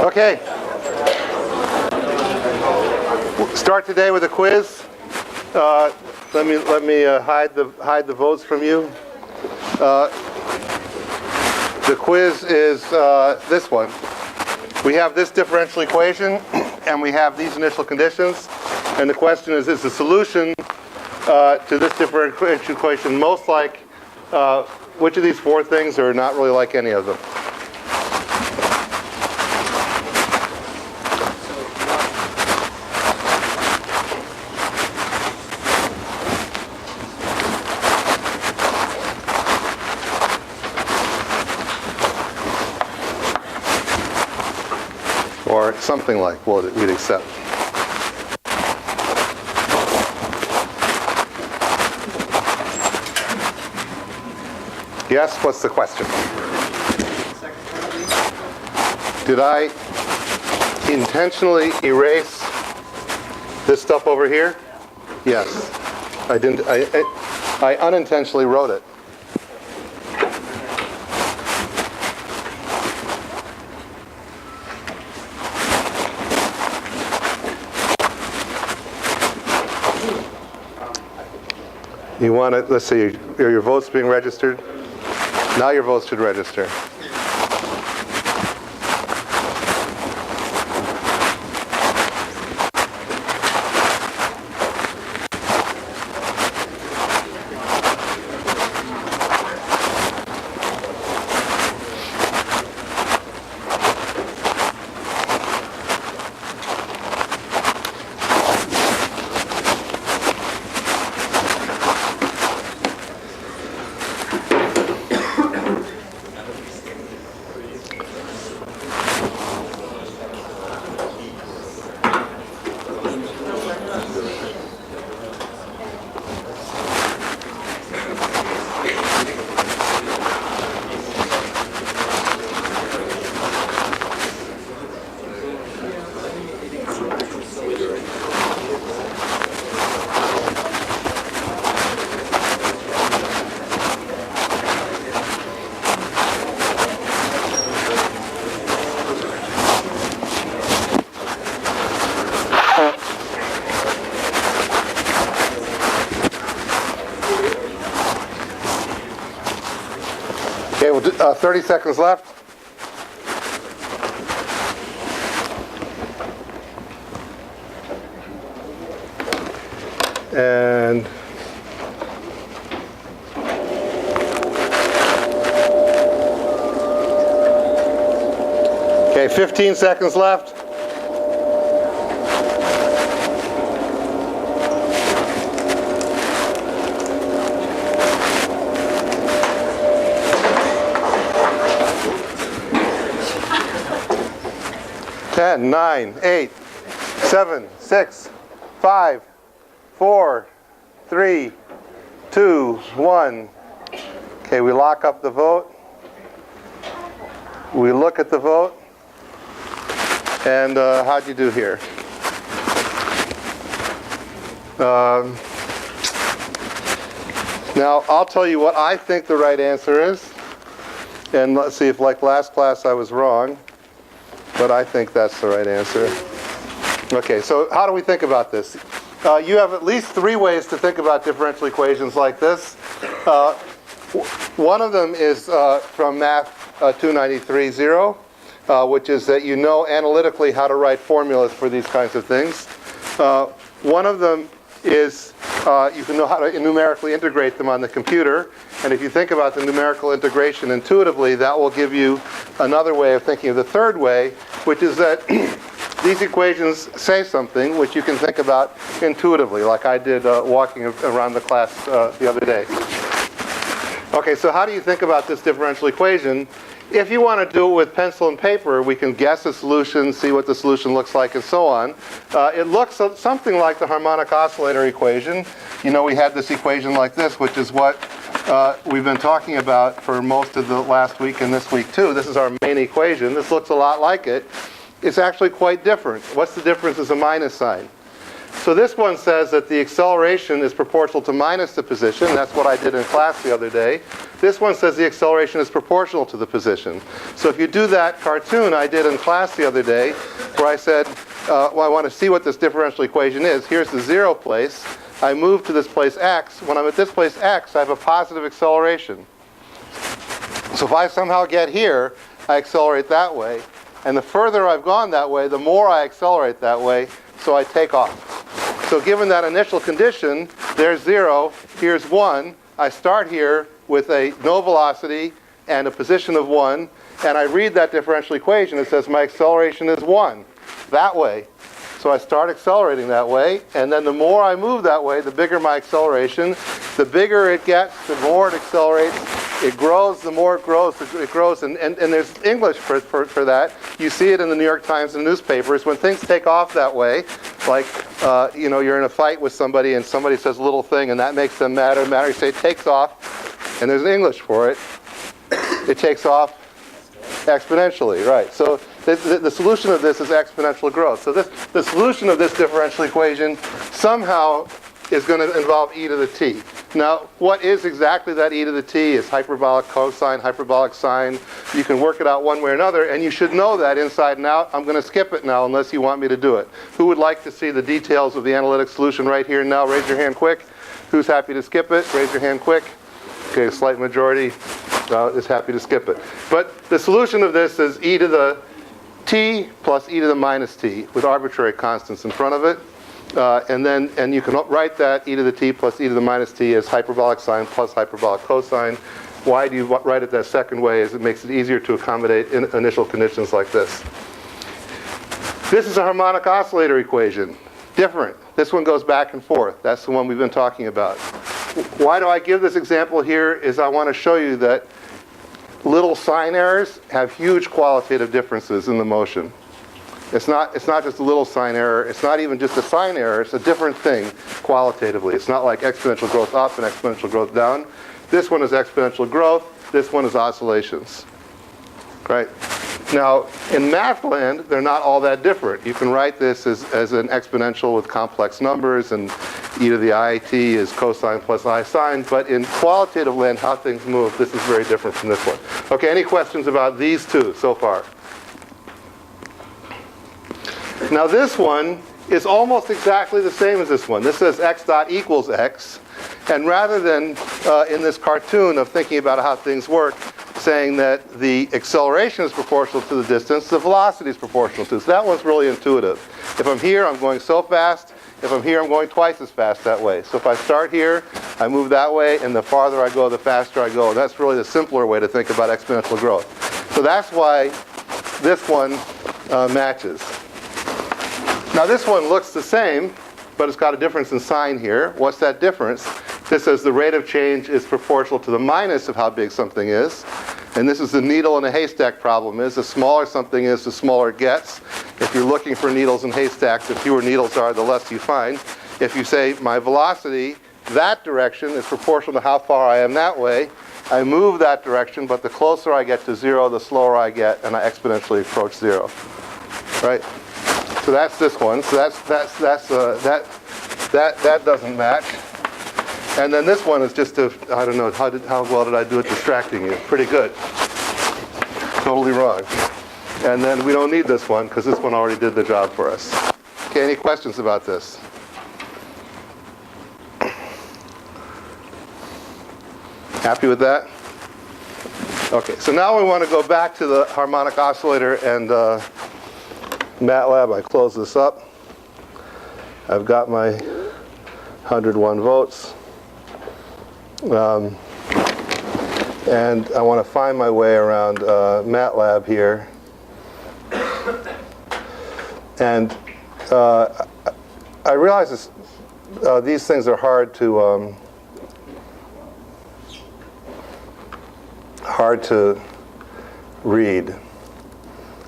Okay. Start today with a quiz. Let me hide the votes from you. The quiz is this one. We have this differential equation, and we have these initial conditions. And the question is the solution to this differential equation most like which of these four things, or not really like any of them? Or something like what we'd accept. Yes, what's the question? Did I intentionally erase this stuff over here? Yes. I didn't. I unintentionally wrote it. You want to, let's see, are your votes being registered? Now your votes should register. Okay, we'll do 30 seconds left. And okay, 15 seconds left. Ten, 9, 8, 7, 6, 5, 4, 3, 2, 1. Okay, we lock up the vote. We look at the vote. And how'd you do here? Now, I'll tell you what I think the right answer is. And let's see if, like last class, I was wrong. But I think that's the right answer. Okay, so how do we think about this? You have at least three ways to think about differential equations like this. One of them is from Math 293.0, which is that you know analytically how to write formulas for these kinds of things. One of them is you can know how to numerically integrate them on the computer. And if you think about the numerical integration intuitively, that will give you another way of thinking of the third way, which is that these equations say something which you can think about intuitively, like I did walking around the class the other day. Okay, so how do you think about this differential equation? If you want to do it with pencil and paper, we can guess a solution, see what the solution looks like, and so on. It looks something like the harmonic oscillator equation. You know, we had this equation like this, which is what we've been talking about for most of the last week and this week too. This is our main equation. This looks a lot like it. It's actually quite different. What's the difference? Is a minus sign. So this one says that the acceleration is proportional to minus the position. That's what I did in class the other day. This one says the acceleration is proportional to the position. So if you do that cartoon I did in class the other day, where I said, well, I want to see what this differential equation is. Here's the 0 place. I move to this place x. When I'm at this place x, I have a positive acceleration. So if I somehow get here, I accelerate that way. And the further I've gone that way, the more I accelerate that way, so I take off. So given that initial condition, there's 0, here's 1. I start here with a no velocity and a position of 1, and I read that differential equation. It says my acceleration is 1, that way. So I start accelerating that way, and then the more I move that way, the bigger my acceleration. The bigger it gets, the more it accelerates. It grows, the more it grows, and there's English for that. You see it in the New York Times and newspapers. When things take off that way, like, you're in a fight with somebody and somebody says a little thing and that makes them mad, you say it takes off, and there's English for it. It takes off exponentially, right? So the solution of this is exponential growth. So the solution of this differential equation somehow is going to involve e to the t. Now, what is exactly that e to the t is hyperbolic cosine, hyperbolic sine. You can work it out one way or another, and you should know that inside and out. I'm going to skip it now unless you want me to do it. Who would like to see the details of the analytic solution right here and now? Raise your hand quick. Who's happy to skip it? Raise your hand quick. Okay, a slight majority is happy to skip it. But the solution of this is e to the t plus e to the minus t with arbitrary constants in front of it. And you can write that e to the t plus e to the minus t as hyperbolic sine plus hyperbolic cosine. Why do you write it that second way? Is it makes it easier to accommodate initial conditions like this. This is a harmonic oscillator equation. Different. This one goes back and forth. That's the one we've been talking about. Why do I give this example here is I want to show you that little sign errors have huge qualitative differences in the motion. It's not just a little sign error. It's not even just a sign error. It's a different thing qualitatively. It's not like exponential growth up and exponential growth down. This one is exponential growth. This one is oscillations. Right? Now, in math land, they're not all that different. You can write this as an exponential with complex numbers, and e to the it is cosine plus I sine. But in qualitative land, how things move, this is very different from this one. Okay, any questions about these two so far? Now this one is almost exactly the same as this one. This says x dot equals x. And rather than in this cartoon of thinking about how things work, saying that the acceleration is proportional to the distance, the velocity is proportional to. So that one's really intuitive. If I'm here, I'm going so fast. If I'm here, I'm going twice as fast that way. So if I start here, I move that way, and the farther I go, the faster I go. And that's really the simpler way to think about exponential growth. So that's why this one matches. Now this one looks the same, but it's got a difference in sign here. What's that difference? This says the rate of change is proportional to the minus of how big something is. And this is the needle in a haystack problem is. The smaller something is, the smaller it gets. If you're looking for needles in haystacks, the fewer needles are, the less you find. If you say my velocity, that direction is proportional to how far I am that way, I move that direction, but the closer I get to 0, the slower I get, and I exponentially approach 0. Right? So that's this one. So that doesn't match. And then this one is just I don't know, how well did I do it distracting you? Pretty good. Totally wrong. And then we don't need this one because this one already did the job for us. Okay, any questions about this? Happy with that? Okay, so now we want to go back to the harmonic oscillator and MATLAB. I close this up. I've got my 101 votes. And I want to find my way around MATLAB here. And I realize these things are hard to read.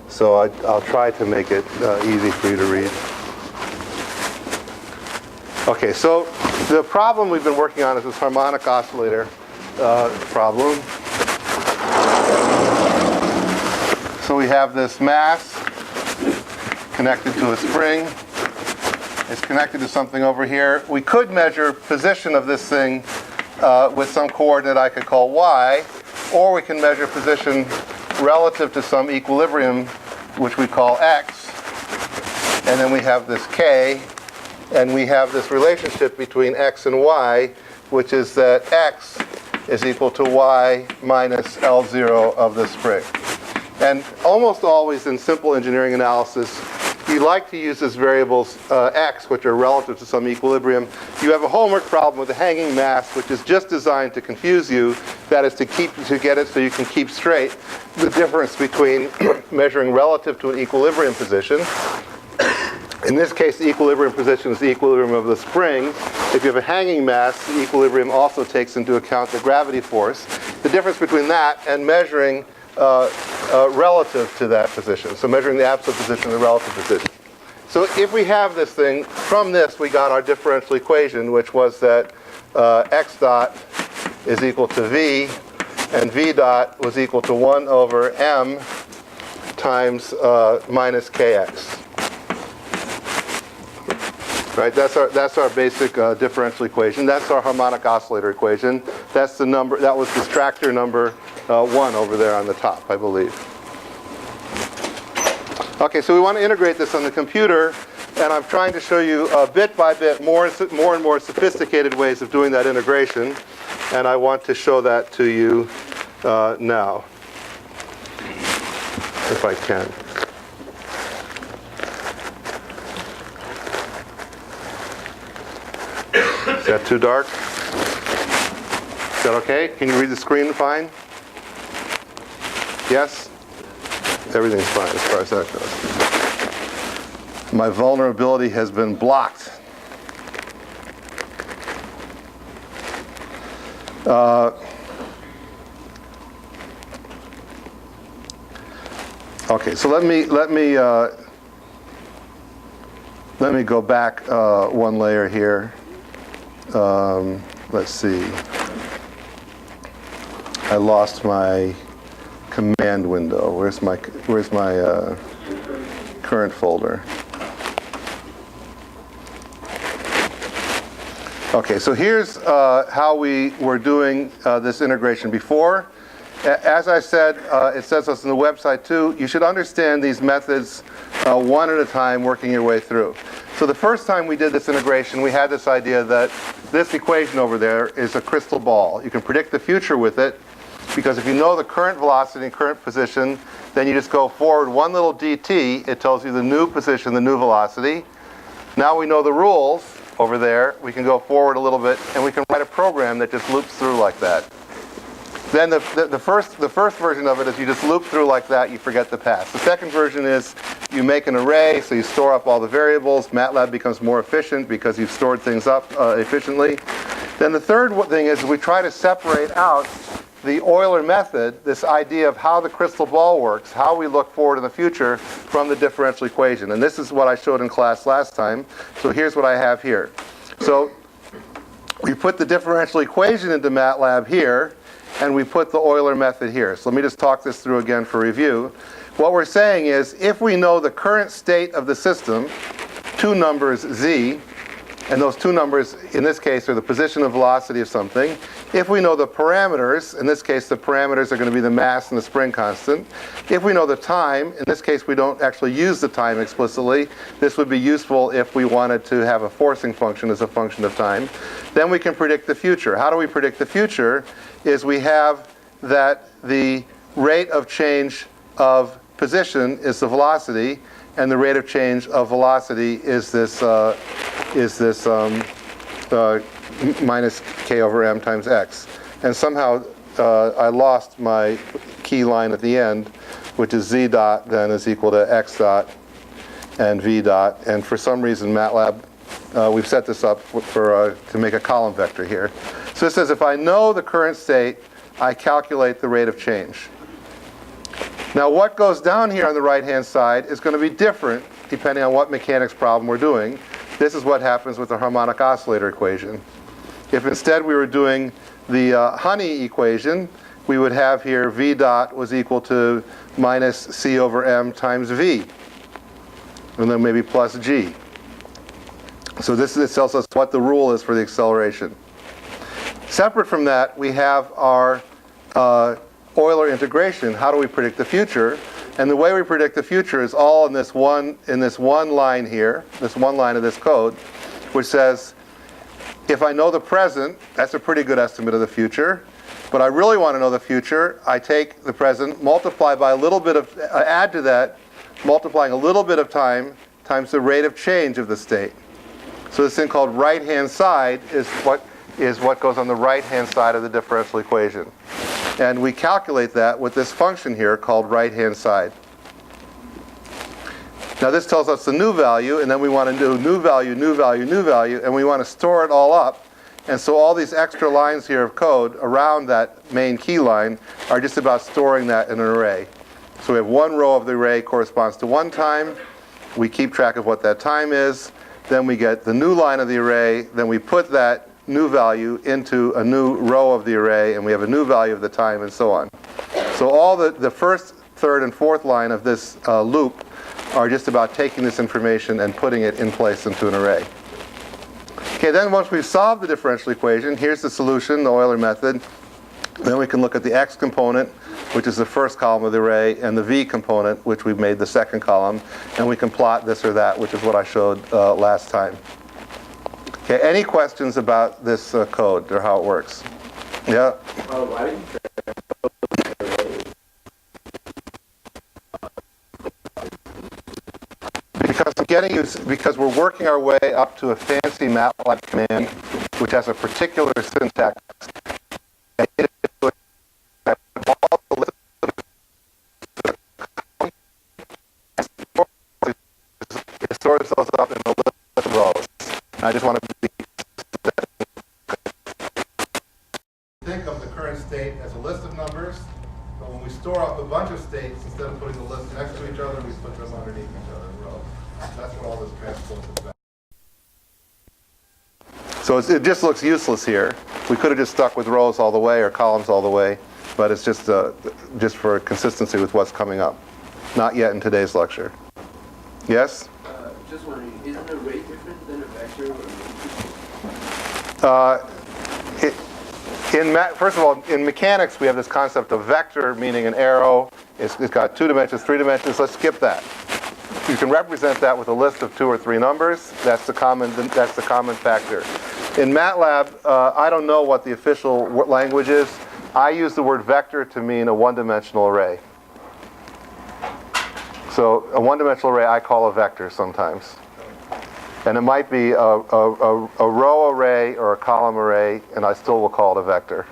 So I'll try to make it easy for you to read. Okay, so the problem we've been working on is this harmonic oscillator problem. So we have this mass connected to a spring, is connected to something over here. We could measure position of this thing with some coordinate I could call y, or we can measure position relative to some equilibrium, which we call x. And then we have this k, and we have this relationship between x and y, which is that x is equal to y minus L0 of the spring. And almost always in simple engineering analysis, you like to use as variables x, which are relative to some equilibrium. You have a homework problem with a hanging mass, which is just designed to confuse you. That is to get it so you can keep straight the difference between measuring relative to an equilibrium position. In this case, the equilibrium position is the equilibrium of the springs. If you have a hanging mass, the equilibrium also takes into account the gravity force. The difference between that and measuring relative to that position. So measuring the absolute position and the relative position. So if we have this thing, from this we got our differential equation, which was that x dot is equal to v, and v dot was equal to 1 over m times minus kx. Right, that's our basic differential equation. That's our harmonic oscillator equation. That's the number. That was distractor number 1 over there on the top, I believe. Okay, so we want to integrate this on the computer, and I'm trying to show you bit by bit more and more sophisticated ways of doing that integration, and I want to show that to you now, if I can. Is that too dark? Is that okay? Can you read the screen fine? Yes? Everything's fine as far as that goes. My vulnerability has been blocked. Okay, so let me go back one layer here. Let's see. I lost my command window. Where's my current folder? Okay, so here's how we were doing this integration before. As I said, it says this on the website too, you should understand these methods one at a time, working your way through. So the first time we did this integration, we had this idea that this equation over there is a crystal ball. You can predict the future with it, because if you know the current velocity and current position, then you just go forward one little dt, it tells you the new position, the new velocity. Now we know the rules over there, we can go forward a little bit, and we can write a program that just loops through like that. Then the first version of it is you just loop through like that, you forget the past. The second version is you make an array, so you store up all the variables. MATLAB becomes more efficient because you've stored things up efficiently. Then the third thing is we try to separate out the Euler method, this idea of how the crystal ball works, how we look forward in the future from the differential equation. And this is what I showed in class last time. So here's what I have here. So we put the differential equation into MATLAB here, and we put the Euler method here. So let me just talk this through again for review. What we're saying is, if we know the current state of the system, two numbers z, and those two numbers in this case are the position and velocity of something. If we know the parameters, in this case the parameters are going to be the mass and the spring constant. If we know the time, in this case we don't actually use the time explicitly. This would be useful if we wanted to have a forcing function as a function of time. Then we can predict the future. How do we predict the future? Is we have that the rate of change of position is the velocity, and the rate of change of velocity is this minus k over m times x. And somehow I lost my key line at the end, which is z dot then is equal to x dot and v dot. And for some reason MATLAB, we've set this up to make a column vector here. So it says if I know the current state, I calculate the rate of change. Now what goes down here on the right-hand side is going to be different depending on what mechanics problem we're doing. This is what happens with the harmonic oscillator equation. If instead we were doing the Honey equation, we would have here v dot was equal to minus c over m times v, and then maybe plus g. So this tells us what the rule is for the acceleration. Separate from that, we have our Euler integration. How do we predict the future? And the way we predict the future is all in this one line here, this one line of this code, which says, if I know the present, that's a pretty good estimate of the future. But I really want to know the future. I take the present, multiply by a little bit of, add to that, multiplying a little bit of time times the rate of change of the state. So this thing called right-hand side is what goes on the right-hand side of the differential equation. And we calculate that with this function here called right-hand side. Now this tells us the new value, and then we want to do new value, new value, new value, and we want to store it all up. And so all these extra lines here of code around that main key line are just about storing that in an array. So we have one row of the array corresponds to one time. We keep track of what that time is. Then we get the new line of the array. Then we put that new value into a new row of the array, and we have a new value of the time, and so on. So all the first, third, and fourth line of this loop are just about taking this information and putting it in place into an array. Okay, then once we've solved the differential equation, here's the solution, the Euler method. Then we can look at the x component, which is the first column of the array, and the v component, which we've made the second column, and we can plot this or that, which is what I showed last time. Okay, any questions about this code or how it works? Yeah? Why did you because we're working our way up to a fancy MATLAB command, which has a particular syntax. And it stores those up in a list of rows. I just want to think of the current state as a list of numbers, but when we store up a bunch of states, instead of putting the lists next to each other, we put them underneath each other in rows. That's what all this transpose is about. So it just looks useless here. We could have just stuck with rows all the way or columns all the way, but it's just for consistency with what's coming up. Not yet in today's lecture. Yes? Just wondering, isn't a rate different than a vector or First of all, in mechanics, we have this concept of vector, meaning an arrow. It's got 2 dimensions, 3 dimensions. Let's skip that. You can represent that with a list of 2 or 3 numbers. That's the common factor. In MATLAB, I don't know what the official language is. I use the word vector to mean a one-dimensional array. So a one-dimensional array I call a vector sometimes. And it might be a row array or a column array, and I still will call it a vector.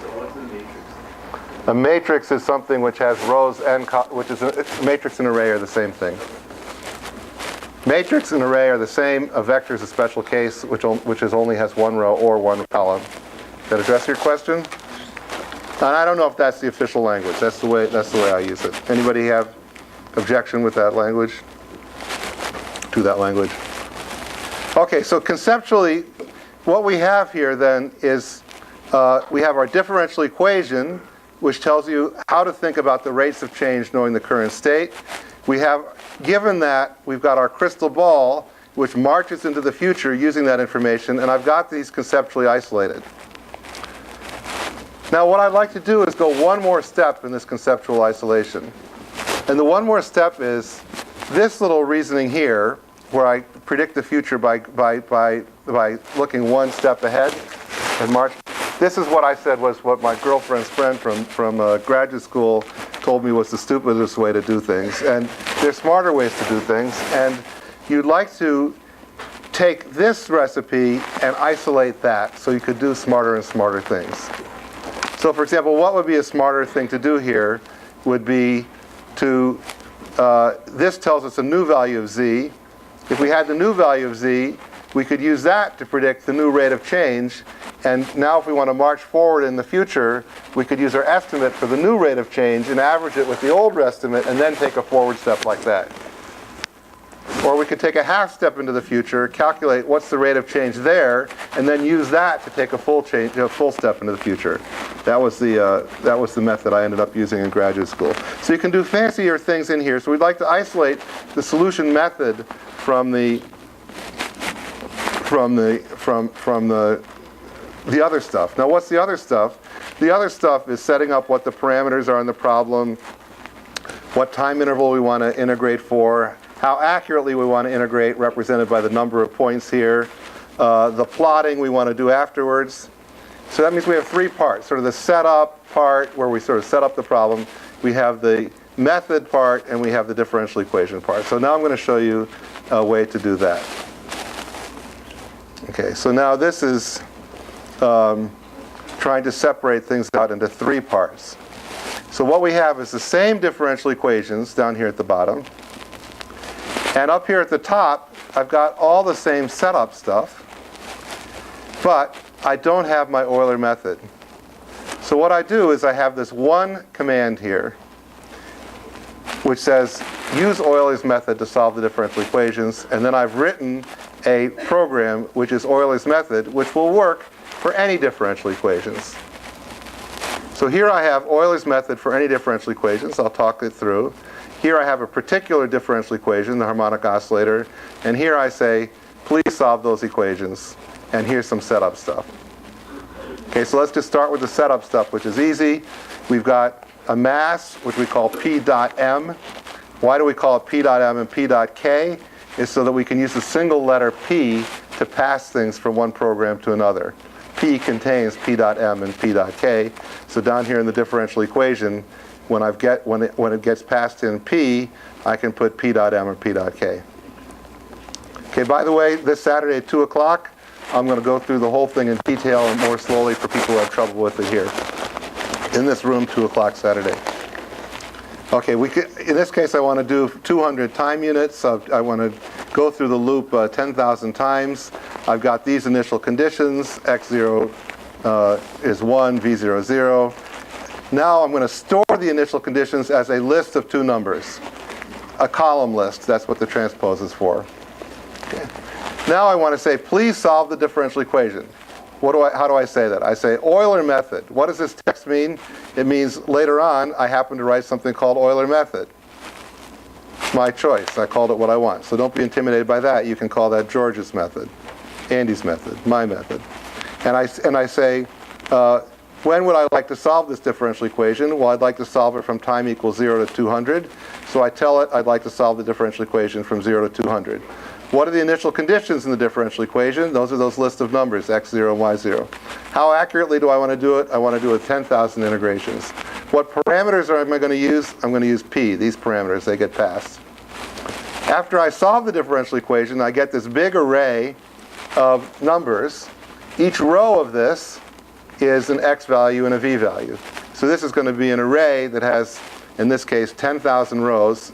So what's a matrix? A matrix is something which has rows and matrix and array are the same thing. Matrix and array are the same. A vector is a special case which only has one row or one column. Does that address your question? And I don't know if that's the official language. That's the way I use it. Anybody have objection with that language? To that language? Okay, so conceptually, what we have here then is we have our differential equation, which tells you how to think about the rates of change knowing the current state. We have, given that, we've got our crystal ball, which marches into the future using that information, and I've got these conceptually isolated. Now what I'd like to do is go one more step in this conceptual isolation. And the one more step is this little reasoning here, where I predict the future by looking one step ahead and march. This is what I said was what my girlfriend's friend from graduate school told me was the stupidest way to do things. And there's smarter ways to do things. And you'd like to take this recipe and isolate that so you could do smarter and smarter things. So for example, what would be a smarter thing to do here would be to, this tells us a new value of z. If we had the new value of z, we could use that to predict the new rate of change. And now if we want to march forward in the future, we could use our estimate for the new rate of change and average it with the old estimate and then take a forward step like that. Or we could take a half step into the future, calculate what's the rate of change there, and then use that to take a full step into the future. That was the method I ended up using in graduate school. So you can do fancier things in here. So we'd like to isolate the solution method from the from the other stuff. Now, what's the other stuff? The other stuff is setting up what the parameters are in the problem, what time interval we want to integrate for, how accurately we want to integrate, represented by the number of points here, the plotting we want to do afterwards. So that means we have three parts, sort of the setup part where we sort of set up the problem. We have the method part, and we have the differential equation part. So now I'm going to show you a way to do that. Okay, so now this is trying to separate things out into three parts. So what we have is the same differential equations down here at the bottom. And up here at the top, I've got all the same setup stuff, but I don't have my Euler method. So what I do is I have this one command here, which says, use Euler's method to solve the differential equations. And then I've written a program, which is Euler's method, which will work for any differential equations. So here I have Euler's method for any differential equations. I'll talk it through. Here I have a particular differential equation, the harmonic oscillator. And here I say, please solve those equations. And here's some setup stuff. Okay, so let's just start with the setup stuff, which is easy. We've got a mass, which we call P dot M. Why do we call it P dot M and P dot K? Is so that we can use the single letter P to pass things from one program to another. P contains P dot M and P dot K. So down here in the differential equation, when it gets passed in P, I can put P dot M or P dot K. Okay, by the way, this Saturday at 2 o'clock, I'm going to go through the whole thing in detail and more slowly for people who have trouble with it here. In this room, 2 o'clock Saturday. Okay, in this case I want to do 200 time units. I want to go through the loop 10,000 times. I've got these initial conditions. x0 is 1, v0 is 0. Now I'm going to store the initial conditions as a list of two numbers. A column list, that's what the transpose is for. Okay. Now I want to say, please solve the differential equation. How do I say that? I say Euler method. What does this text mean? It means later on I happen to write something called Euler method. My choice. I called it what I want. So don't be intimidated by that. You can call that George's method, Andy's method, my method. And I say, when would I like to solve this differential equation? Well, I'd like to solve it from time equals 0 to 200. So I tell it I'd like to solve the differential equation from 0 to 200. What are the initial conditions in the differential equation? Those are those list of numbers, x0 and y0. How accurately do I want to do it? I want to do it with 10,000 integrations. What parameters am I going to use? I'm going to use p, these parameters, they get passed. After I solve the differential equation, I get this big array of numbers. Each row of this is an x value and a v value. So this is going to be an array that has, in this case, 10,000 rows.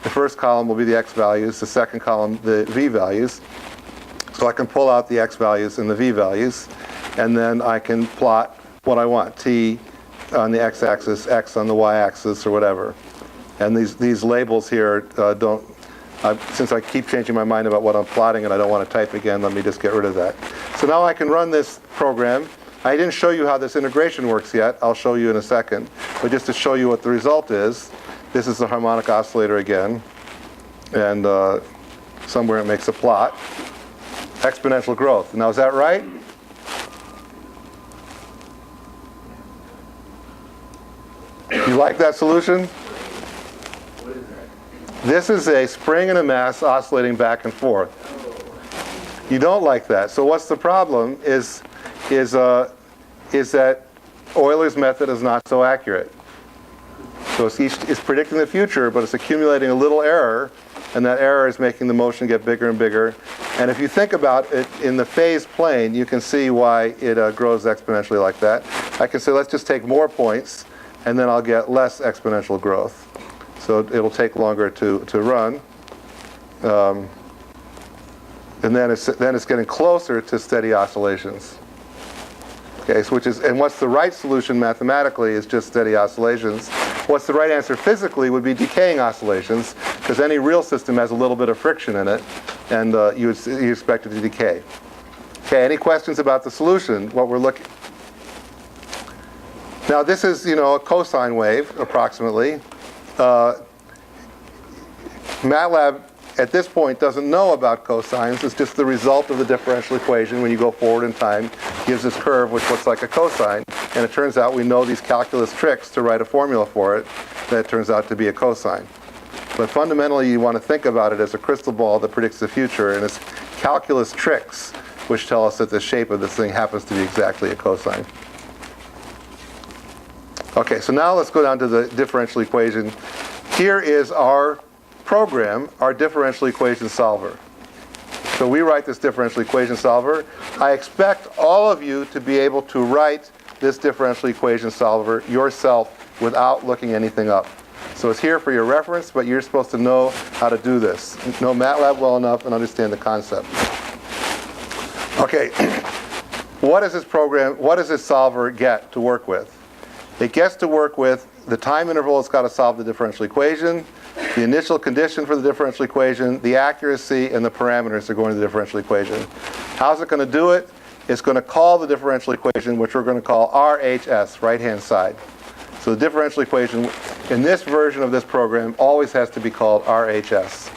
The first column will be the x values, the second column the v values. So I can pull out the x values and the v values, and then I can plot what I want, t on the x-axis, x on the y-axis, or whatever. And these labels here since I keep changing my mind about what I'm plotting and I don't want to type again, let me just get rid of that. So now I can run this program. I didn't show you how this integration works yet. I'll show you in a second. But just to show you what the result is, this is the harmonic oscillator again, and somewhere it makes a plot. Exponential growth. Now, is that right? You like that solution? What is that? This is a spring and a mass oscillating back and forth. You don't like that. So what's the problem is that Euler's method is not so accurate. So it's predicting the future, but it's accumulating a little error, and that error is making the motion get bigger and bigger. And if you think about it in the phase plane, you can see why it grows exponentially like that. I can say, let's just take more points, and then I'll get less exponential growth. So it'll take longer to run. And then it's getting closer to steady oscillations. Okay, so what's the right solution mathematically is just steady oscillations. What's the right answer physically would be decaying oscillations, because any real system has a little bit of friction in it, and you expect it to decay. Okay, any questions about the solution? What we're looking. Now this is, a cosine wave, approximately. MATLAB at this point, doesn't know about cosines. It's just the result of the differential equation when you go forward in time gives this curve which looks like a cosine. And it turns out we know these calculus tricks to write a formula for it that turns out to be a cosine. But fundamentally, you want to think about it as a crystal ball that predicts the future, and it's calculus tricks which tell us that the shape of this thing happens to be exactly a cosine. Okay, so now let's go down to the differential equation. Here is our program, our differential equation solver. So we write this differential equation solver. I expect all of you to be able to write this differential equation solver yourself without looking anything up. So it's here for your reference, but you're supposed to know how to do this. Know MATLAB well enough and understand the concept. Okay, what does this program, what does this solver get to work with? It gets to work with the time interval it's got to solve the differential equation, the initial condition for the differential equation, the accuracy, and the parameters that go into the differential equation. How's it going to do it? It's going to call the differential equation, which we're going to call RHS, right-hand side. So the differential equation in this version of this program always has to be called RHS.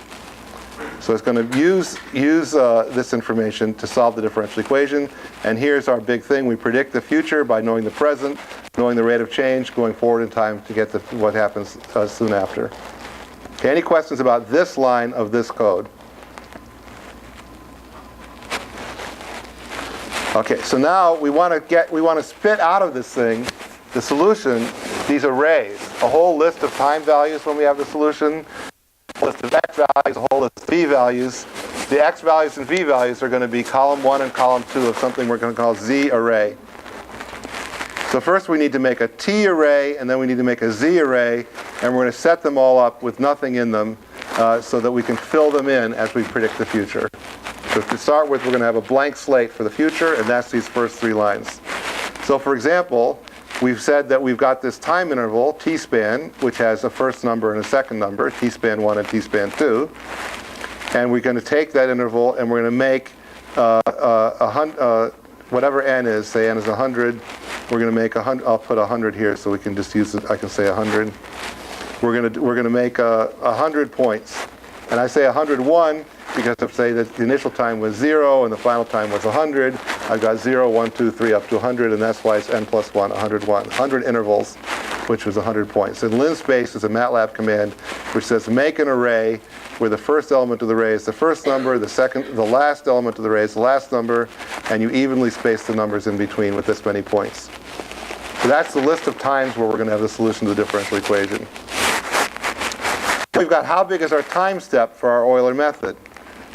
So it's going to use this information to solve the differential equation. And here's our big thing. We predict the future by knowing the present, knowing the rate of change, going forward in time to get to what happens soon after. Okay, any questions about this line of this code? Okay, so now we want to spit out of this thing the solution, these arrays, a whole list of time values when we have the solution, a list of x values, a whole list of v values. The x values and v values are going to be column 1 and column 2 of something we're going to call z array. So first we need to make a t array, and then we need to make a z array, and we're going to set them all up with nothing in them so that we can fill them in as we predict the future. So to start with, we're going to have a blank slate for the future, and that's these first 3 lines. So for example, we've said that we've got this time interval, t-span, which has a first number and a second number, t-span 1 and t-span 2. And we're going to take that interval and we're going to make whatever n is, say n is 100, we're going to make 100, I'll put 100 here so we can just use it, I can say 100. We're going to make 100 points. And I say 101 because if say that the initial time was 0 and the final time was 100, I've got 0, 1, 2, 3 up to 100, and that's why it's n plus 1, 101. 100 intervals, which was 100 points. And linspace is a MATLAB command which says make an array where the first element of the array is the first number, the last element of the array is the last number, and you evenly space the numbers in between with this many points. So that's the list of times where we're going to have the solution to the differential equation. We've got how big is our time step for our Euler method?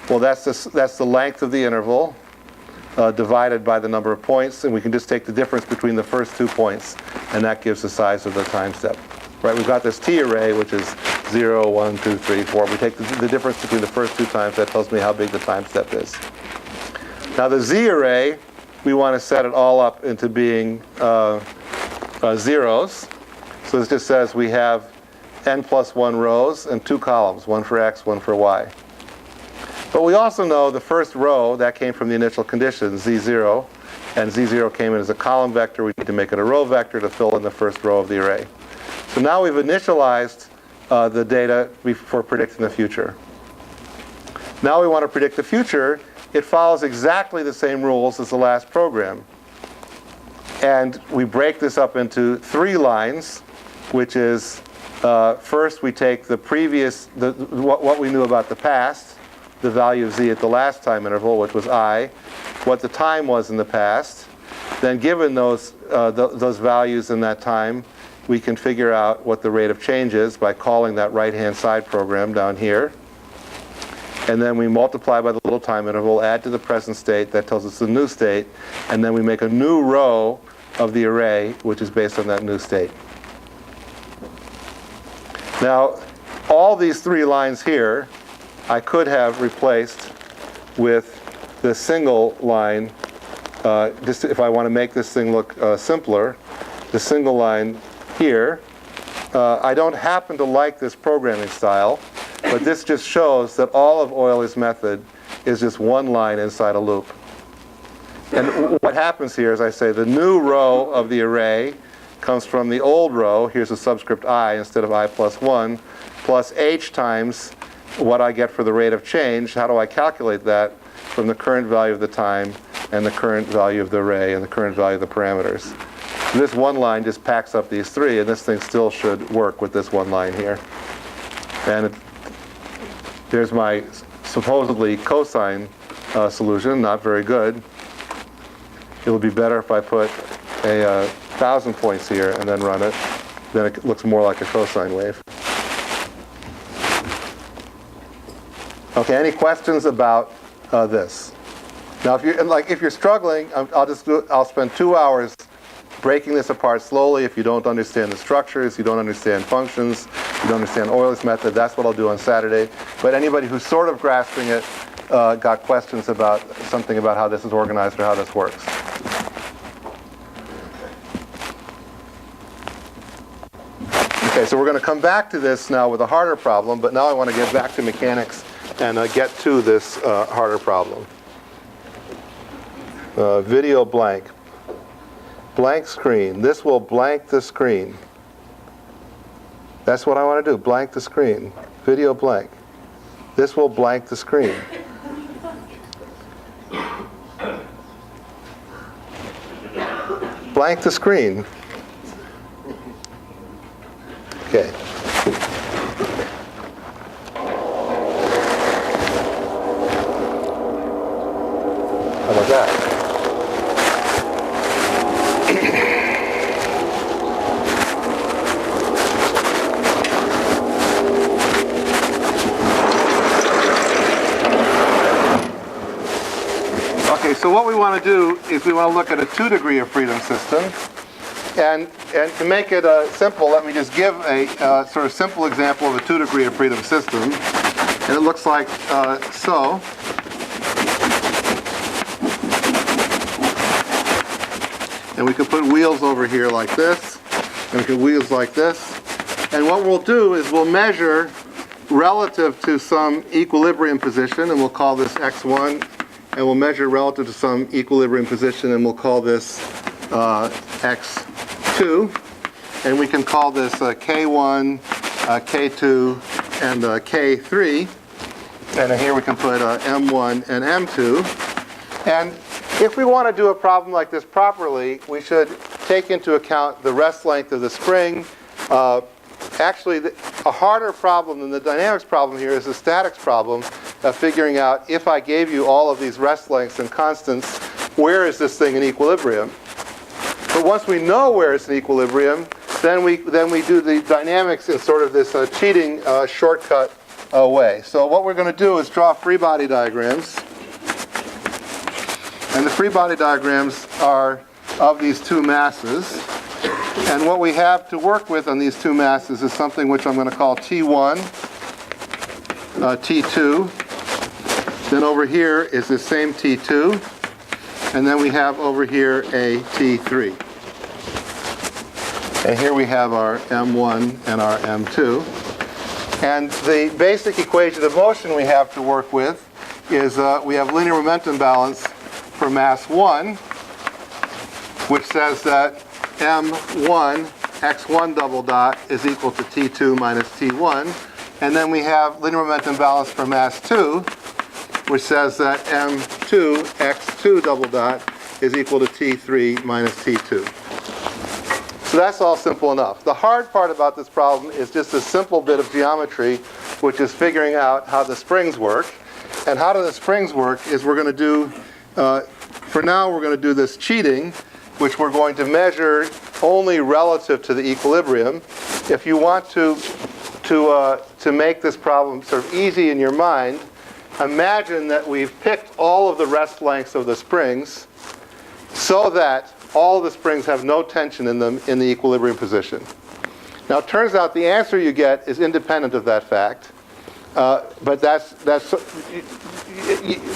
Well, that's the length of the interval divided by the number of points, and we can just take the difference between the first 2 points, and that gives the size of the time step. Right? We've got this t array, which is 0, 1, 2, 3, 4. We take the difference between the first 2 times. That tells me how big the time step is. Now the z array, we want to set it all up into being zeros. So this just says we have n plus 1 rows and 2 columns, one for x, one for y. But we also know the first row, that came from the initial condition, z0, and z0 came in as a column vector. We need to make it a row vector to fill in the first row of the array. So now we've initialized the data for predicting the future. Now we want to predict the future. It follows exactly the same rules as the last program. And we break this up into 3 lines, which is first we take the previous, what we knew about the past, the value of z at the last time interval, which was I, what the time was in the past. Then given those values in that time, we can figure out what the rate of change is by calling that right-hand side program down here. And then we multiply by the little time interval, add to the present state, that tells us the new state, and then we make a new row of the array, which is based on that new state. Now, all these 3 lines here, I could have replaced with the single line, just if I want to make this thing look simpler, the single line here. I don't happen to like this programming style, but this just shows that all of Euler's method is just one line inside a loop. And what happens here is I say the new row of the array comes from the old row, here's a subscript I instead of I plus 1, plus h times what I get for the rate of change. How do I calculate that from the current value of the time and the current value of the array and the current value of the parameters? This one line just packs up these three, and this thing still should work with this one line here. And there's my supposedly cosine solution, not very good. It would be better if I put a 1,000 points here and then run it. Then it looks more like a cosine wave. Okay, any questions about this? Now, if you're struggling, I'll spend 2 hours breaking this apart slowly. If you don't understand the structures, you don't understand functions, you don't understand Euler's method, that's what I'll do on Saturday. But anybody who's sort of grasping it, got questions about something about how this is organized or how this works. Okay, so we're going to come back to this now with a harder problem, but now I want to get back to mechanics and get to this harder problem. Video blank. Blank screen. This will blank the screen. That's what I want to do, blank the screen. Video blank. This will blank the screen. Blank the screen. Okay. How about that? Okay, so what we want to do is we want to look at a 2-degree of freedom system. And to make it simple, let me just give a sort of simple example of a 2-degree of freedom system. And it looks like so. And we could put wheels over here like this. And we could wheels like this. And what we'll do is we'll measure relative to some equilibrium position, and we'll call this x1. And we'll measure relative to some equilibrium position, and we'll call this x2. And we can call this k1, k2, and k3. And here we can put m1 and m2. And if we want to do a problem like this properly, we should take into account the rest length of the spring. Actually, a harder problem than the dynamics problem here is the statics problem of figuring out, if I gave you all of these rest lengths and constants, where is this thing in equilibrium? But once we know where it's in equilibrium, then we do the dynamics in sort of this cheating shortcut way. So what we're going to do is draw free body diagrams. And the free body diagrams are of these two masses. And what we have to work with on these two masses is something which I'm going to call T1, T2. Then over here is the same T2. And then we have over here a T3. And here we have our M1 and our M2. And the basic equation of motion we have to work with is we have linear momentum balance for mass 1, which says that M1 x1 double dot is equal to T2 minus T1. And then we have linear momentum balance for mass 2, which says that M2 x2 double dot is equal to T3 minus T2. So that's all simple enough. The hard part about this problem is just a simple bit of geometry, which is figuring out how the springs work. And how do the springs work is we're going to do, for now we're going to do this cheating, which we're going to measure only relative to the equilibrium. If you want to make this problem sort of easy in your mind, imagine that we've picked all of the rest lengths of the springs so that all the springs have no tension in them in the equilibrium position. Now it turns out the answer you get is independent of that fact. But that's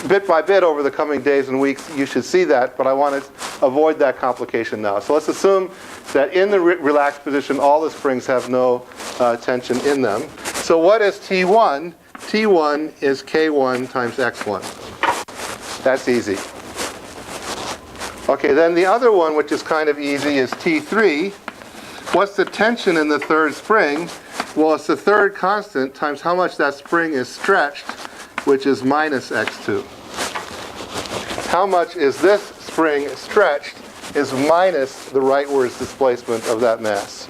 bit by bit over the coming days and weeks, you should see that, but I want to avoid that complication now. So let's assume that in the relaxed position, all the springs have no tension in them. So what is T1? T1 is K1 times X1. That's easy. Okay, then the other one, which is kind of easy, is T3. What's the tension in the third spring? Well, it's the third constant times how much that spring is stretched, which is minus x2. How much is this spring stretched is minus the rightwards displacement of that mass.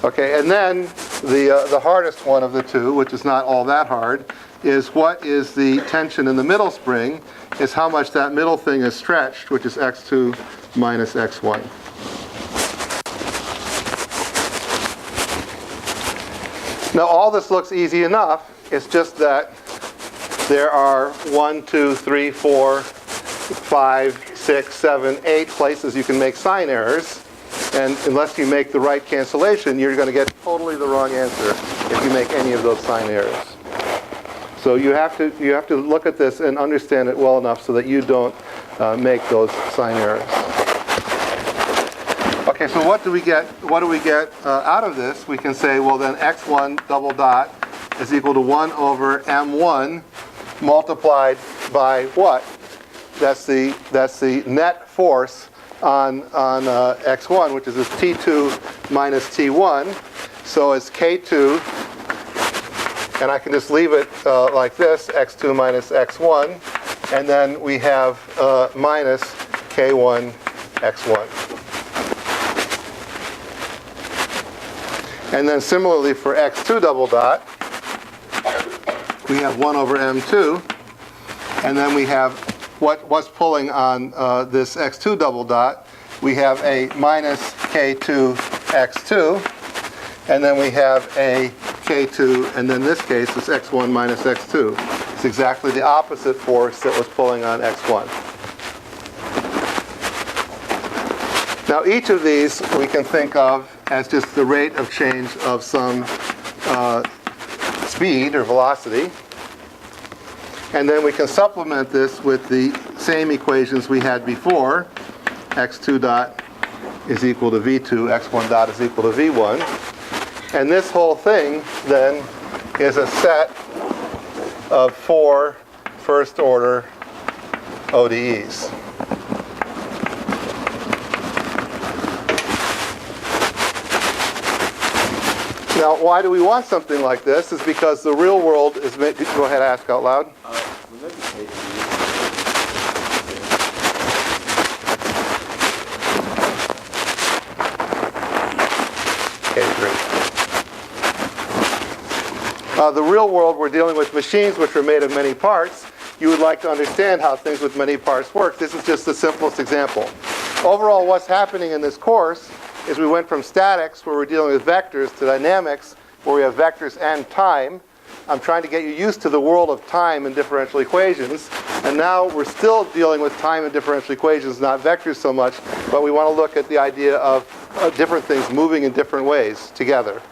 Okay, and then the hardest one of the two, which is not all that hard, is what is the tension in the middle spring, is how much that middle thing is stretched, which is x2 minus x1. Now all this looks easy enough, it's just that there are 1, 2, 3, 4, 5, 6, 7, 8 places you can make sign errors, and unless you make the right cancellation, you're going to get totally the wrong answer if you make any of those sign errors. So you have to look at this and understand it well enough so that you don't make those sign errors. Okay, so what do we get? What do we get out of this? We can say, well, then x1 double dot is equal to 1 over m1 multiplied by what? That's the net force on x1, which is this t2 minus t1. So it's k2, and I can just leave it like this, x2 minus x1, and then we have minus k1 x1. And then similarly for x2 double dot, we have 1 over m2, and then we have what's pulling on this x2 double dot. We have a minus k2 x2, and then we have a k2, and then in this case it's x1 minus x2. It's exactly the opposite force that was pulling on x1. Now each of these we can think of as just the rate of change of some speed or velocity. And then we can supplement this with the same equations we had before. x2 dot is equal to v2, x1 dot is equal to v1. And this whole thing then is a set of 4 first order ODEs. Now, why do we want something like this? Is because the real world is... Go ahead, ask out loud. Okay, great. The real world, we're dealing with machines which are made of many parts. You would like to understand how things with many parts work. This is just the simplest example. Overall, what's happening in this course is we went from statics, where we're dealing with vectors, to dynamics, where we have vectors and time. I'm trying to get you used to the world of time and differential equations. And now we're still dealing with time and differential equations, not vectors so much, but we want to look at the idea of different things moving in different ways together.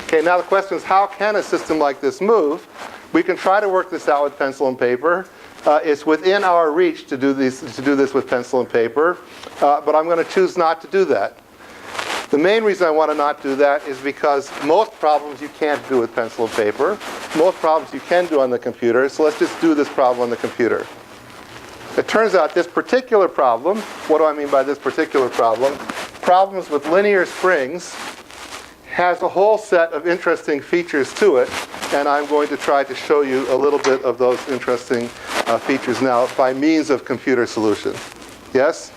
Okay, now the question is, how can a system like this move? We can try to work this out with pencil and paper. It's within our reach to do this with pencil and paper, but I'm going to choose not to do that. The main reason I want to not do that is because most problems you can't do with pencil and paper. Most problems you can do on the computer, so let's just do this problem on the computer. It turns out this particular problem, what do I mean by this particular problem? Problems with linear springs has a whole set of interesting features to it, and I'm going to try to show you a little bit of those interesting features now by means of computer solution. Yes?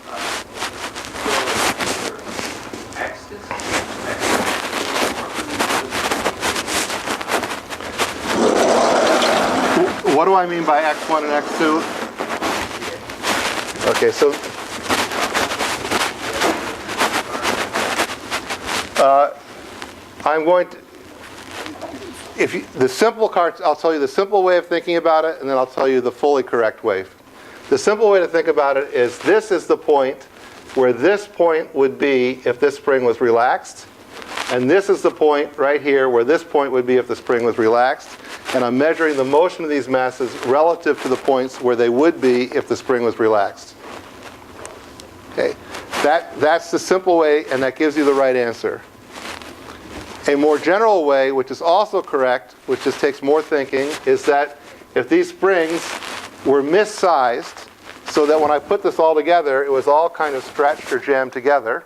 What do I mean by x1 and x2? Okay, so I'm going to, I'll tell you the simple way of thinking about it, and then I'll tell you the fully correct way. The simple way to think about it is this is the point where this point would be if this spring was relaxed, and this is the point right here where this point would be if the spring was relaxed. And I'm measuring the motion of these masses relative to the points where they would be if the spring was relaxed. Okay, that's the simple way, and that gives you the right answer. A more general way, which is also correct, which just takes more thinking, is that if these springs were missized, so that when I put this all together, it was all kind of stretched or jammed together,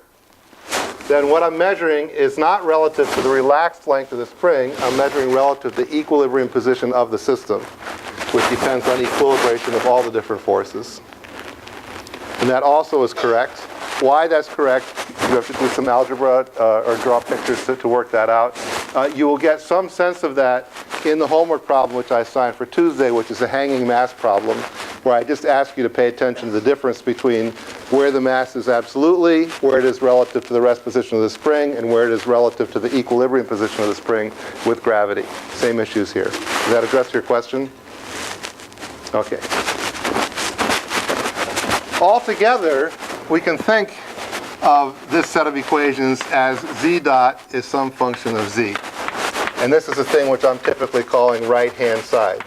then what I'm measuring is not relative to the relaxed length of the spring. I'm measuring relative to the equilibrium position of the system, which depends on equilibration of all the different forces. And that also is correct. Why that's correct, you have to do some algebra or draw pictures to work that out. You will get some sense of that in the homework problem which I assigned for Tuesday, which is a hanging mass problem, where I just ask you to pay attention to the difference between where the mass is absolutely, where it is relative to the rest position of the spring, and where it is relative to the equilibrium position of the spring with gravity. Same issues here. Does that address your question? Okay. Altogether, we can think of this set of equations as z dot is some function of z. And this is the thing which I'm typically calling right-hand side.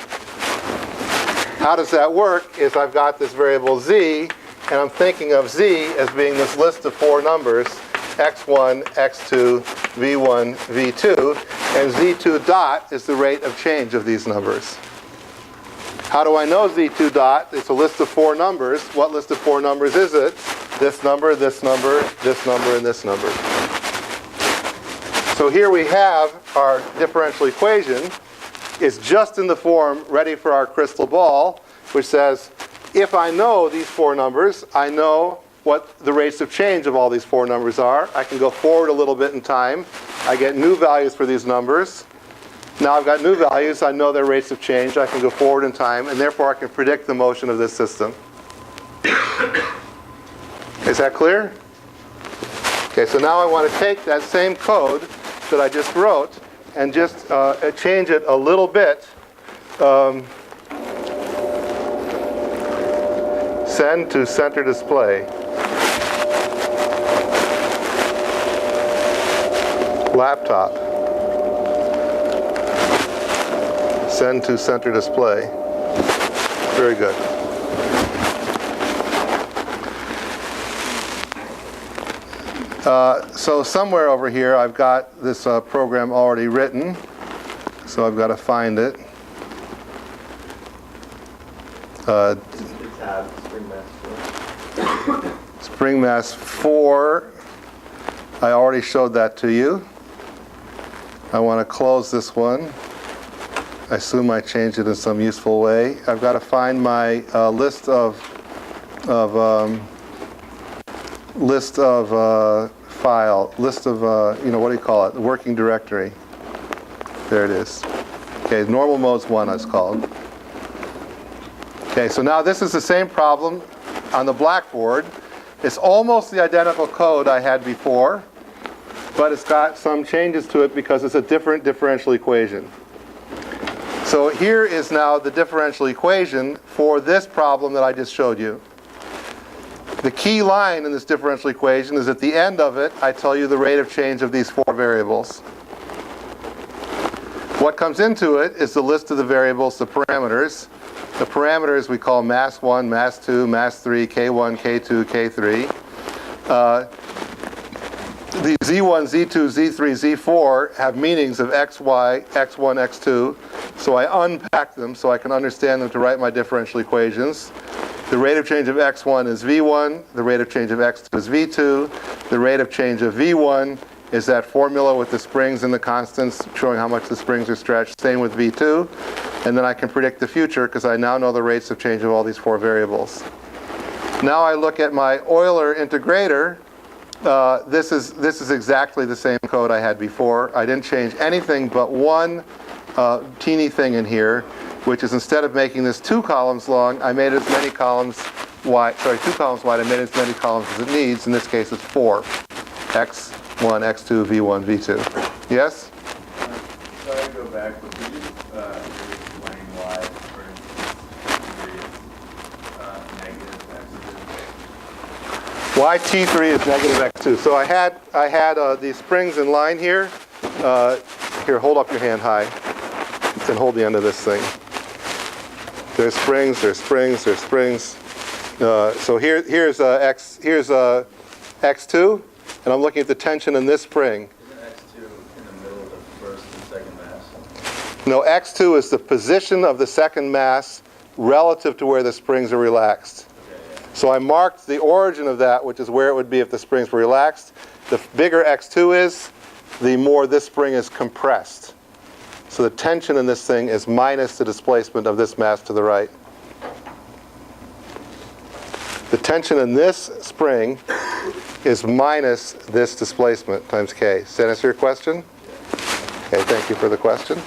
How does that work is I've got this variable z, and I'm thinking of z as being this list of four numbers, x1, x2, v1, v2, and z2 dot is the rate of change of these numbers. How do I know z2 dot? It's a list of four numbers. What list of four numbers is it? This number, this number, this number, and this number. So here we have our differential equation. It's just in the form ready for our crystal ball, which says, if I know these four numbers, I know what the rates of change of all these four numbers are. I can go forward a little bit in time. I get new values for these numbers. Now I've got new values. I know their rates of change. I can go forward in time, and therefore I can predict the motion of this system. Is that clear? Okay, so now I want to take that same code that I just wrote and just change it a little bit. Send to center display. Laptop. Send to center display. Very good. So somewhere over here I've got this program already written, so I've got to find it. Spring mass 4. I already showed that to you. I want to close this one. I assume I changed it in some useful way. I've got to find my list of file, list of, what do you call it? The working directory. There it is. Okay, normal mode's 1 it's called. Okay, so now this is the same problem on the blackboard. It's almost the identical code I had before, but it's got some changes to it because it's a different differential equation. So here is now the differential equation for this problem that I just showed you. The key line in this differential equation is at the end of it, I tell you the rate of change of these four variables. What comes into it is the list of the variables, the parameters. The parameters we call mass 1, mass 2, mass 3, K1, K2, K3. The Z1, Z2, Z3, Z4 have meanings of X, Y, X1, X2. So I unpack them so I can understand them to write my differential equations. The rate of change of x1 is v1. The rate of change of x2 is v2. The rate of change of v1 is that formula with the springs and the constants showing how much the springs are stretched. Same with v2. And then I can predict the future because I now know the rates of change of all these four variables. Now I look at my Euler integrator. This is exactly the same code I had before. I didn't change anything but one teeny thing in here, which is instead of making this 2 columns long, I made as many columns wide, 2 columns wide, I made as many columns as it needs. In this case, it's 4. X1, X2, V1, V2. Yes? Sorry to go back, but could you explain why, for instance, negative x2? Why T3 is negative x2. So I had these springs in line here. Here, hold up your hand high and hold the end of this thing. There's springs, there's springs, there's springs. So here's x2, and I'm looking at the tension in this spring. Isn't x2 in the middle of the first and second mass? No, x2 is the position of the second mass relative to where the springs are relaxed. Okay, So I marked the origin of that, which is where it would be if the springs were relaxed. The bigger x2 is, the more this spring is compressed. So the tension in this thing is minus the displacement of this mass to the right. The tension in this spring is minus this displacement times k. Does that answer your question? Okay, thank you for the question.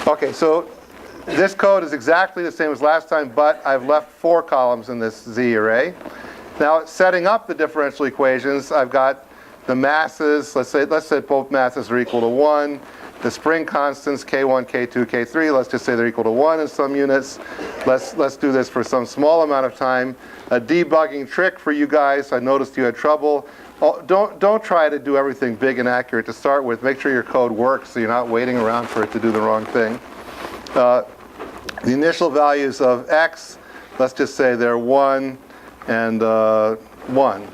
Okay, so this code is exactly the same as last time, but I've left 4 columns in this Z array. Now, setting up the differential equations, I've got the masses. Let's say both masses are equal to 1. The spring constants, K1, K2, K3, let's just say they're equal to 1 in some units. Let's do this for some small amount of time. A debugging trick for you guys. I noticed you had trouble. Don't try to do everything big and accurate to start with. Make sure your code works so you're not waiting around for it to do the wrong thing. The initial values of x, let's just say they're 1 and 1.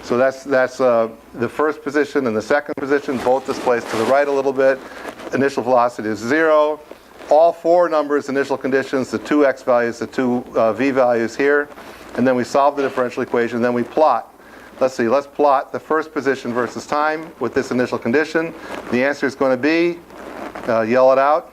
So that's the first position and the second position, both displaced to the right a little bit. Initial velocity is 0. All 4 numbers, initial conditions, the 2 x values, the 2 v values here. And then we solve the differential equation, then we plot. Let's plot the first position versus time with this initial condition. The answer is going to be, yell it out.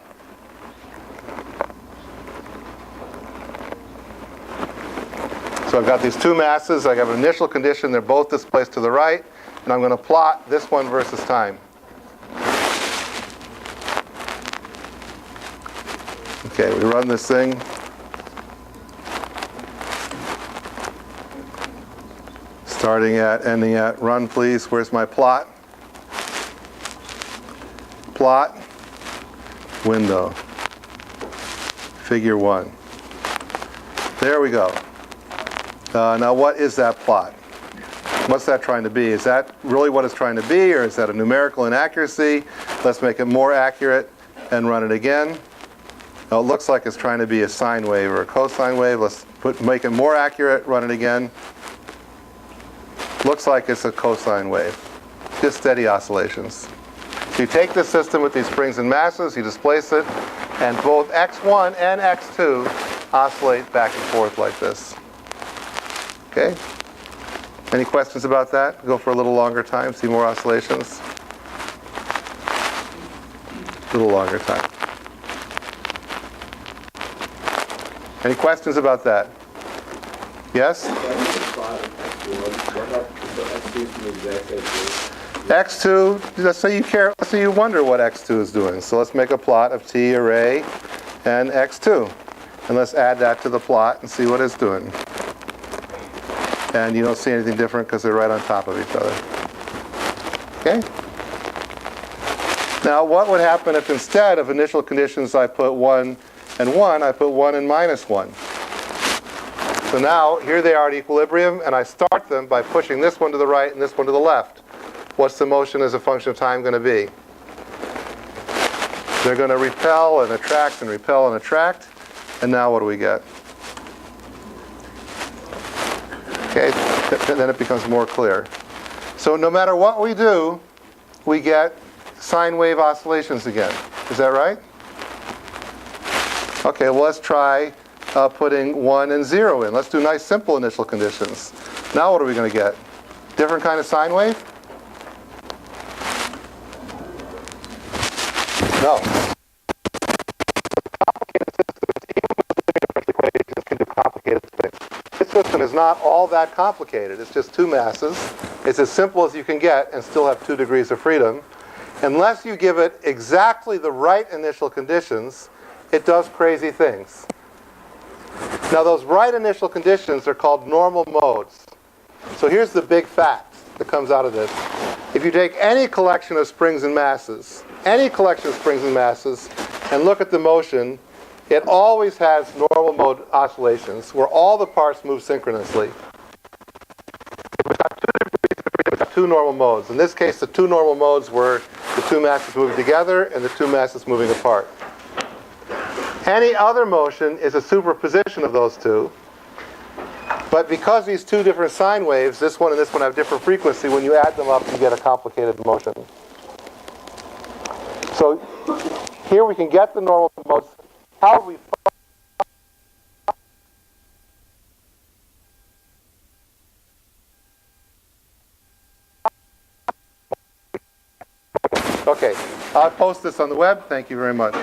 So I've got these 2 masses. I have an initial condition. They're both displaced to the right. And I'm going to plot this one versus time. Okay, we run this thing. Starting at, ending at, run please. Where's my plot? Plot, window, figure 1. There we go. Now what is that plot? What's that trying to be? Is that really what it's trying to be, or is that a numerical inaccuracy? Let's make it more accurate and run it again. Now it looks like it's trying to be a sine wave or a cosine wave. Let's make it more accurate, run it again. Looks like it's a cosine wave. Just steady oscillations. So you take this system with these springs and masses, you displace it, and both x1 and x2 oscillate back and forth like this. Okay? Any questions about that? Go for a little longer time, see more oscillations. A little longer time. Any questions about that? Yes? X2, let's say you wonder what x2 is doing. So let's make a plot of t array and x2. And let's add that to the plot and see what it's doing. And you don't see anything different because they're right on top of each other. Okay? Now what would happen if instead of initial conditions I put 1 and 1, I put 1 and minus 1? So now, here they are at equilibrium, and I start them by pushing this one to the right and this one to the left. What's the motion as a function of time going to be? They're going to repel and attract and repel and attract. And now what do we get? Okay, then it becomes more clear. So no matter what we do, we get sine wave oscillations again. Is that right? Okay, well let's try putting 1 and 0 in. Let's do nice simple initial conditions. Now what are we going to get? Different kind of sine wave? No. This system is not all that complicated. It's just 2 masses. It's as simple as you can get and still have 2 degrees of freedom. Unless you give it exactly the right initial conditions, it does crazy things. Now those right initial conditions are called normal modes. So here's the big fact that comes out of this. If you take any collection of springs and masses, and look at the motion, it always has normal mode oscillations where all the parts move synchronously. We've got 2 normal modes. In this case, the 2 normal modes were the 2 masses moving together and the 2 masses moving apart. Any other motion is a superposition of those 2. But because these 2 different sine waves, this one and this one have different frequency, when you add them up, you get a complicated motion. So here we can get the normal modes how we Okay, I'll post this on the web. Thank you very much.